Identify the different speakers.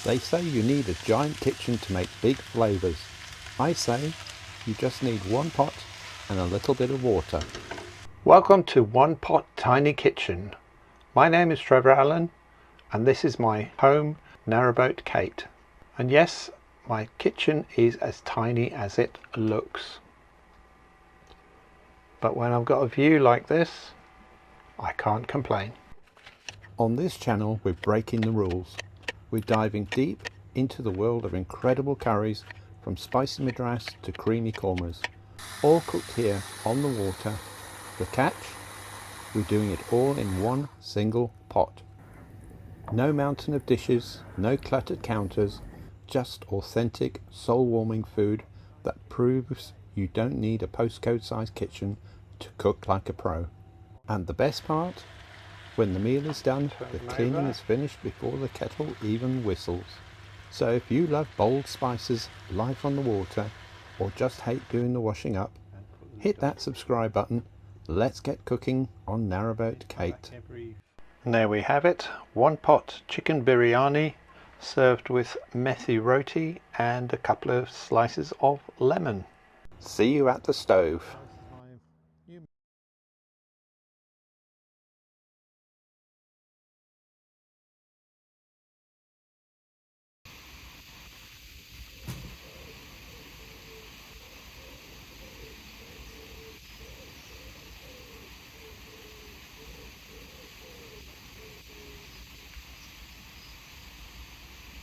Speaker 1: They say you need a giant kitchen to make big flavours. I say you just need one pot and a little bit of water. Welcome to One Pot Tiny Kitchen. My name is Trevor Allen and this is my home narrowboat Kate. And yes, my kitchen is as tiny as it looks. But when I've got a view like this, I can't complain. On this channel we're breaking the rules. We're diving deep into the world of incredible curries, from spicy madras to creamy kormas, all cooked here on the water. The catch? We're doing it all in one single pot. No mountain of dishes, no cluttered counters, just authentic, soul-warming food that proves you don't need a postcode-sized kitchen to cook like a pro. And the best part? When the meal is done, the cleaning is finished before the kettle even whistles. So if you love bold spices, life on the water, or just hate doing the washing up, hit that subscribe button. Let's get cooking on Narrowboat Kate. And there we have it, one pot chicken biryani served with methi roti and a couple of slices of lemon. See you at the stove.